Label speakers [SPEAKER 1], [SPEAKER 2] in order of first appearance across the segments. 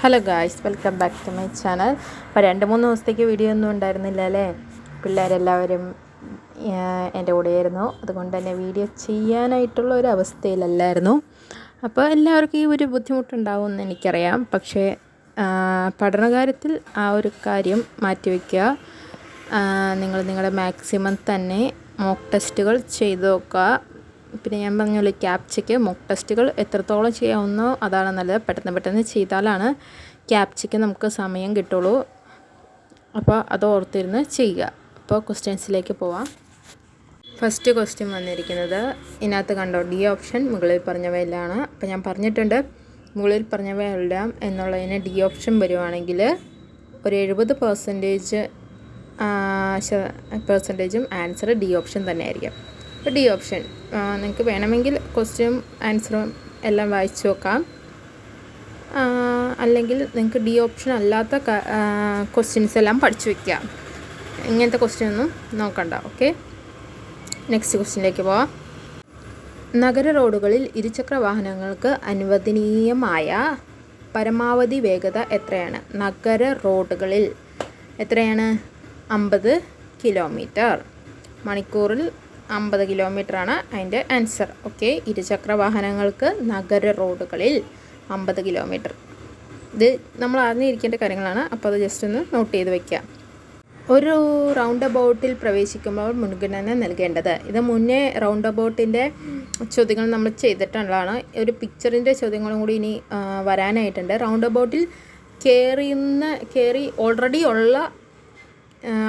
[SPEAKER 1] Hello guys, welcome back to my channel. അപ്പോൾ 2-3 ദിവസത്തേക്ക് video ഒന്നും ഉണ്ടായിരുന്നില്ല അല്ലേ? പിള്ളേരെല്ലാവരും എൻ്റെ കൂടെയായിരുന്നു. അതുകൊണ്ട് തന്നെ വീഡിയോ ചെയ്യാനായിട്ടുള്ള ഒരു അവസ്ഥയിലല്ലായിരുന്നു. അപ്പോൾ എല്ലാവർക്കും ഈ ഒരു ബുദ്ധിമുട്ടുണ്ടാവുമെന്ന് എനിക്കറിയാം. പക്ഷേ പഠനകാര്യത്തിൽ ആ ഒരു കാര്യം മാറ്റിവെക്കുക. നിങ്ങൾ നിങ്ങളുടെ മാക്സിമം തന്നെ മോക്ക് ടെസ്റ്റുകൾ ചെയ്ത് നോക്കുക. പിന്നെ ഞാൻ പറഞ്ഞല്ലോ, ക്യാപ്ചയ്ക്ക് മോക്ക് ടെസ്റ്റുകൾ എത്രത്തോളം ചെയ്യാവുന്നോ അതാണ് നല്ലത്. പെട്ടെന്ന് ചെയ്താലാണ് ക്യാപ്ചയ്ക്ക് നമുക്ക് സമയം കിട്ടുള്ളൂ. അപ്പോൾ അത് ഓർത്തിരുന്ന് ചെയ്യുക. അപ്പോൾ ക്വസ്റ്റ്യൻസിലേക്ക് പോവാം. ഫസ്റ്റ് ക്വസ്റ്റ്യൻ വന്നിരിക്കുന്നത് ഇതിനകത്ത് കണ്ടോ, ഡി ഓപ്ഷൻ മുകളിൽ പറഞ്ഞവയെല്ലാം. അപ്പോൾ ഞാൻ പറഞ്ഞിട്ടുണ്ട് മുകളിൽ പറഞ്ഞവയെല്ലാം എന്നുള്ളതിന് ഡി ഓപ്ഷൻ വരുവാണെങ്കിൽ ഒരു 70% ആൻസർ ഡി ഓപ്ഷൻ തന്നെ ആയിരിക്കും. അപ്പോൾ ഡി ഓപ്ഷൻ നിങ്ങൾക്ക് വേണമെങ്കിൽ ക്വസ്റ്റ്യനും ആൻസറും എല്ലാം വായിച്ചു നോക്കാം. അല്ലെങ്കിൽ നിങ്ങൾക്ക് ഡി ഓപ്ഷൻ അല്ലാത്ത ക്വസ്റ്റ്യൻസ് എല്ലാം പഠിച്ചു വയ്ക്കാം. ഇങ്ങനത്തെ ക്വസ്റ്റ്യൻ ഒന്നും നോക്കണ്ട. ഓക്കെ, നെക്സ്റ്റ് ക്വസ്റ്റ്യനിലേക്ക് പോവാം. നഗര റോഡുകളിൽ ഇരുചക്ര വാഹനങ്ങൾക്ക് അനുവദനീയമായ പരമാവധി വേഗത എത്രയാണ്? നഗര റോഡുകളിൽ എത്രയാണ്? 50 കിലോമീറ്റർ. മണിക്കൂറിൽ 50 കിലോമീറ്ററാണ് അതിൻ്റെ ആൻസർ. ഓക്കെ, ഇരുചക്ര വാഹനങ്ങൾക്ക് നഗര റോഡുകളിൽ 50 കിലോമീറ്റർ. ഇത് നമ്മൾ അറിഞ്ഞിരിക്കേണ്ട കാര്യങ്ങളാണ്. അപ്പോൾ അത് ജസ്റ്റ് ഒന്ന് നോട്ട് ചെയ്ത് വയ്ക്കുക. ഒരു റൗണ്ട് അബൌട്ടിൽ പ്രവേശിക്കുമ്പോൾ മുൻഗണന നൽകേണ്ടത്. ഇത് മുന്നേ റൗണ്ട് അബൌട്ടിൻ്റെ ചോദ്യങ്ങൾ നമ്മൾ ചെയ്തിട്ടുള്ളതാണ്. ഒരു പിക്ചറിൻ്റെ ചോദ്യങ്ങളും കൂടി ഇനി വരാനായിട്ടുണ്ട്. റൗണ്ട് അബൌട്ടിൽ കയറി ഓൾറെഡി ഉള്ള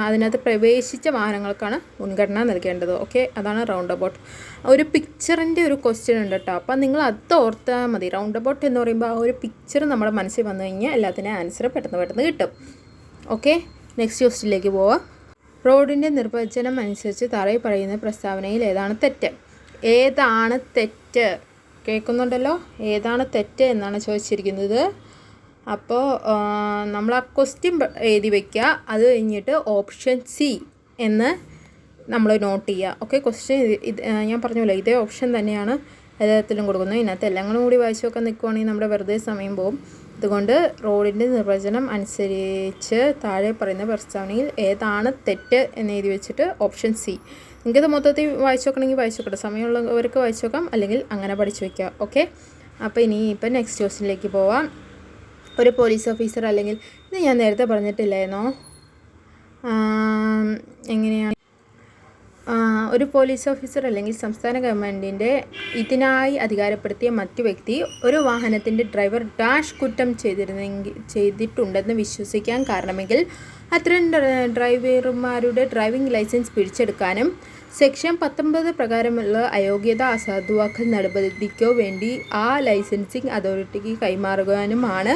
[SPEAKER 1] അതിനകത്ത് പ്രവേശിച്ച വാഹനങ്ങൾക്കാണ് മുൻഗണന നൽകേണ്ടത്. ഓക്കെ, അതാണ് റൗണ്ട് അബൌട്ട്. ഒരു പിക്ചറിൻ്റെ ഒരു ക്വസ്റ്റ്യൻ ഉണ്ട് കേട്ടോ. അപ്പം നിങ്ങൾ അത് ഓർത്താൽ മതി. റൗണ്ട് അബൌട്ട് എന്ന് പറയുമ്പോൾ ആ ഒരു പിക്ചർ നമ്മുടെ മനസ്സിൽ വന്നു കഴിഞ്ഞാൽ എല്ലാത്തിനും ആൻസർ പെട്ടെന്ന് കിട്ടും. ഓക്കെ, നെക്സ്റ്റ് ക്വസ്റ്റ്യനിലേക്ക് പോവാം. റോഡിൻ്റെ നിർവചനം അനുസരിച്ച് താഴെ പറയുന്ന പ്രസ്താവനയിൽ ഏതാണ് തെറ്റ്? ഏതാണ് തെറ്റ്? കേൾക്കുന്നുണ്ടല്ലോ, ഏതാണ് തെറ്റ് എന്നാണ് ചോദിച്ചിരിക്കുന്നത്. അപ്പോൾ നമ്മൾ ആ ക്വസ്റ്റ്യൻ എഴുതി വയ്ക്കുക. അത് കഴിഞ്ഞിട്ട് ഓപ്ഷൻ സി എന്ന് നമ്മൾ നോട്ട് ചെയ്യുക. ഓക്കെ, ക്വസ്റ്റ്യൻ ഇത് ഞാൻ പറഞ്ഞല്ലോ, ഇതേ ഓപ്ഷൻ തന്നെയാണ് എല്ലാത്തിലും കൊടുക്കുന്നത്. ഇതിനകത്ത് എല്ലാം കൂടി വായിച്ചു നോക്കാൻ നിൽക്കുവാണെങ്കിൽ നമ്മുടെ വെറുതെ സമയം പോകും. അതുകൊണ്ട് റോഡിൻ്റെ നിർവചനം അനുസരിച്ച് താഴെ പറയുന്ന പ്രസ്താവനയിൽ ഏതാണ് തെറ്റ് എന്ന് എഴുതി വെച്ചിട്ട് ഓപ്ഷൻ സി. നിങ്ങൾക്കത് മൊത്തത്തിൽ വായിച്ചു നോക്കണമെങ്കിൽ വായിച്ചു നോക്കട്ടെ. സമയമുള്ളവർക്ക് വായിച്ചു നോക്കാം, അല്ലെങ്കിൽ അങ്ങനെ പഠിച്ചു വയ്ക്കുക. ഓക്കെ, അപ്പോൾ ഇപ്പം നെക്സ്റ്റ് ക്വസ്റ്റ്യനിലേക്ക് പോവാം. ഒരു പോലീസ് ഓഫീസർ, അല്ലെങ്കിൽ ഇത് ഞാൻ നേരത്തെ പറഞ്ഞിട്ടില്ലായിരുന്നോ, എങ്ങനെയാണ് ഒരു പോലീസ് ഓഫീസർ അല്ലെങ്കിൽ സംസ്ഥാന ഗവൺമെൻറ്റിൻ്റെ ഇതിനായി അധികാരപ്പെടുത്തിയ മറ്റു വ്യക്തി ഒരു വാഹനത്തിൻ്റെ ഡ്രൈവർ ഡാഷ് കുറ്റം ചെയ്തിട്ടുണ്ടെന്ന് വിശ്വസിക്കാൻ കാരണമെങ്കിൽ അത്തരം ഡ്രൈവർമാരുടെ ഡ്രൈവിംഗ് ലൈസൻസ് പിടിച്ചെടുക്കാനും സെക്ഷൻ 19 പ്രകാരമുള്ള അയോഗ്യത അസാധുവാക്കൽ നടപടിക്കോ വേണ്ടി ആ ലൈസൻസിങ് അതോറിറ്റിക്ക് കൈമാറുവാനുമാണ്.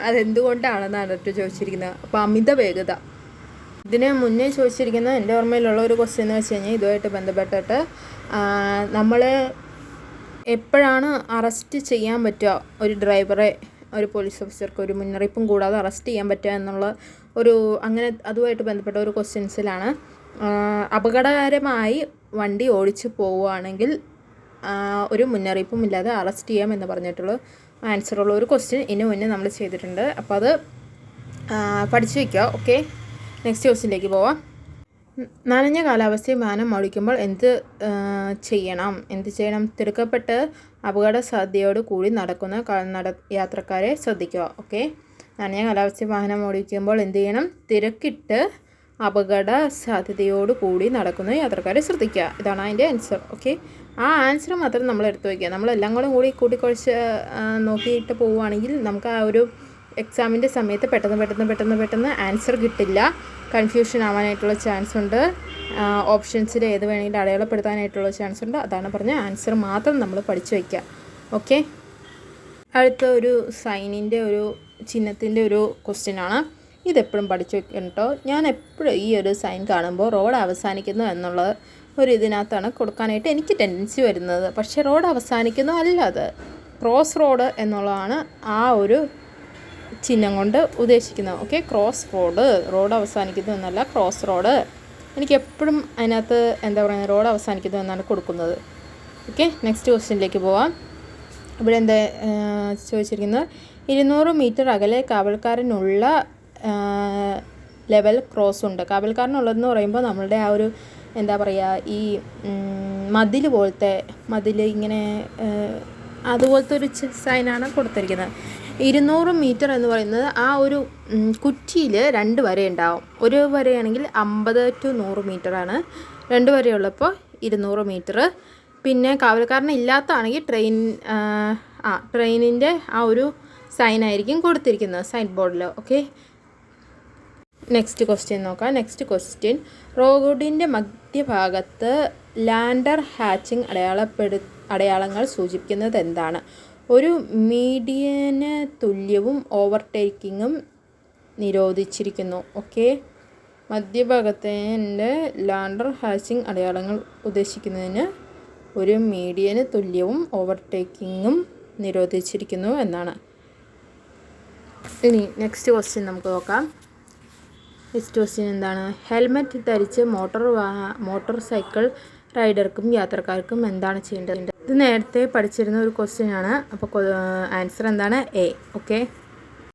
[SPEAKER 1] അതെന്തുകൊണ്ടാണെന്നാണ് ചോദിച്ചിരിക്കുന്നത്. അപ്പോൾ അമിത വേഗത. ഇതിന് മുന്നേ ചോദിച്ചിരിക്കുന്ന എൻ്റെ ഓർമ്മയിലുള്ള ഒരു ക്വസ്റ്റ്യൻ എന്ന് വെച്ച് കഴിഞ്ഞാൽ ഇതുമായിട്ട് ബന്ധപ്പെട്ടിട്ട് നമ്മൾ എപ്പോഴാണ് അറസ്റ്റ് ചെയ്യാൻ പറ്റുക ഒരു ഡ്രൈവറെ, ഒരു പോലീസ് ഓഫീസർക്ക് ഒരു മുന്നറിയിപ്പും കൂടാതെ അറസ്റ്റ് ചെയ്യാൻ പറ്റുക എന്നുള്ള അങ്ങനെ അതുമായിട്ട് ബന്ധപ്പെട്ട ഒരു ക്വസ്റ്റ്യൻസിലാണ് അപകടകരമായി വണ്ടി ഓടിച്ച് പോവുകയാണെങ്കിൽ ഒരു മുന്നറിയിപ്പും ഇല്ലാതെ അറസ്റ്റ് ചെയ്യാമെന്ന് പറഞ്ഞിട്ടുള്ള ആൻസറുള്ള ഒരു ക്വസ്റ്റ്യൻ ഇതിന് മുന്നേ നമ്മൾ ചെയ്തിട്ടുണ്ട്. അപ്പോൾ അത് പഠിച്ചു വയ്ക്കുക. ഓക്കെ, നെക്സ്റ്റ് ക്വസ്റ്റ്യനിലേക്ക് പോവാം. നനഞ്ഞ കാലാവസ്ഥയിൽ വാഹനം ഓടിക്കുമ്പോൾ എന്ത് ചെയ്യണം? തിടുക്കപ്പെട്ട് അപകട സാധ്യതയോട് കൂടി നടക്കുന്ന യാത്രക്കാരെ ശ്രദ്ധിക്കുക. ഓക്കെ, നനഞ്ഞ കാലാവസ്ഥയിൽ വാഹനം ഓടിക്കുമ്പോൾ എന്ത് ചെയ്യണം? തിരക്കിട്ട് അപകട സാധ്യതയോട് കൂടി നടക്കുന്ന യാത്രക്കാരെ ശ്രദ്ധിക്കുക. ഇതാണ് അതിൻ്റെ ആൻസർ. ഓക്കെ, ആ ആൻസർ മാത്രം നമ്മൾ എടുത്തു വയ്ക്കുക. നമ്മളെല്ലാം കൂടി കൂട്ടിക്കുഴച്ച് നോക്കിയിട്ട് പോവുകയാണെങ്കിൽ നമുക്ക് ആ ഒരു എക്സാമിൻ്റെ സമയത്ത് പെട്ടെന്ന് ആൻസർ കിട്ടില്ല. കൺഫ്യൂഷൻ ആവാനായിട്ടുള്ള ചാൻസ് ഉണ്ട്. ഓപ്ഷൻസിൽ ഏത് വേണമെങ്കിലും അടയാളപ്പെടുത്താനായിട്ടുള്ള ചാൻസ് ഉണ്ട്. അതാണ് പറഞ്ഞ ആൻസർ മാത്രം നമ്മൾ പഠിച്ചു വയ്ക്കുക. ഓക്കെ, അടുത്ത ഒരു സൈനിൻ്റെ ഒരു ചിഹ്നത്തിൻ്റെ ഒരു ക്വസ്റ്റ്യനാണ്. ഇതെപ്പോഴും പഠിച്ചു വെക്കണം കേട്ടോ. ഞാൻ എപ്പോഴും ഈ ഒരു സൈൻ കാണുമ്പോൾ റോഡ് അവസാനിക്കുന്നു എന്നുള്ള ഒരു ഇതിനകത്താണ് കൊടുക്കാനായിട്ട് എനിക്ക് ടെൻഡൻസി വരുന്നത്. പക്ഷേ റോഡ് അവസാനിക്കുന്നു അല്ല, അത് ക്രോസ് റോഡ് എന്നുള്ളതാണ് ആ ഒരു ചിഹ്നം കൊണ്ട് ഉദ്ദേശിക്കുന്നത്. ഓക്കെ, ക്രോസ് റോഡ് അവസാനിക്കുന്നു എന്നല്ല, ക്രോസ് റോഡ്. എനിക്ക് എപ്പോഴും അതിനകത്ത് എന്താ പറയുക, റോഡ് അവസാനിക്കുന്നു എന്നാണ് കൊടുക്കുന്നത്. ഓക്കെ, നെക്സ്റ്റ് ക്വസ്റ്റ്യനിലേക്ക് പോവാം. ഇവിടെ എന്താ ചോദിച്ചിരിക്കുന്നത്, 200 മീറ്റർ അകലെ കാവൽക്കാരനുള്ള ലെവൽ ക്രോസ് ഉണ്ട്. കാവൽക്കാരനുള്ളതെന്ന് പറയുമ്പോൾ നമ്മളുടെ ആ ഒരു എന്താ പറയുക, ഈ മതിൽ ഇങ്ങനെ അതുപോലത്തെ ഒരു സൈനാണ് കൊടുത്തിരിക്കുന്നത്. 200 മീറ്റർ എന്ന് പറയുന്നത് ആ ഒരു കുറ്റിയിൽ 2 വര ഉണ്ടാവും. ഒരു വരയാണെങ്കിൽ 50 to 100 മീറ്ററാണ്. 2 വരയുള്ളപ്പോൾ 200 മീറ്റർ. പിന്നെ കാവൽക്കാരനില്ലാത്തതാണെങ്കിൽ ട്രെയിനിൻ്റെ ആ ഒരു സൈനായിരിക്കും കൊടുത്തിരിക്കുന്നത് സൈൻ ബോർഡിൽ. ഓക്കെ, നെക്സ്റ്റ് ക്വസ്റ്റ്യൻ നോക്കാം. നെക്സ്റ്റ് ക്വസ്റ്റ്യൻ, റോഡിൻ്റെ മധ്യഭാഗത്ത് ലാൻഡർ ഹാച്ചിങ് അടയാളങ്ങൾ സൂചിപ്പിക്കുന്നത് എന്താണ്? ഒരു മീഡിയന് തുല്യവും ഓവർടേക്കിങ്ങും നിരോധിച്ചിരിക്കുന്നു. ഓക്കെ, മധ്യഭാഗത്തിൻ്റെ ലാൻഡർ ഹാച്ചിങ് അടയാളങ്ങൾ ഉദ്ദേശിക്കുന്നതിന് ഒരു മീഡിയന് തുല്യവും ഓവർടേക്കിങ്ങും നിരോധിച്ചിരിക്കുന്നു എന്നാണ്. ഇനി നെക്സ്റ്റ് ക്വസ്റ്റ്യൻ നമുക്ക് നോക്കാം. നെക്സ്റ്റ് ക്വസ്റ്റ്യൻ എന്താണ്? ഹെൽമെറ്റ് ധരിച്ച് മോട്ടോർ സൈക്കിൾ റൈഡർക്കും യാത്രക്കാർക്കും എന്താണ് ചെയ്യേണ്ടത്? ഇത് നേരത്തെ പഠിച്ചിരുന്ന ഒരു ക്വസ്റ്റ്യൻ ആണ്. അപ്പോൾ ആൻസർ എന്താണ്? എ. ഓക്കെ.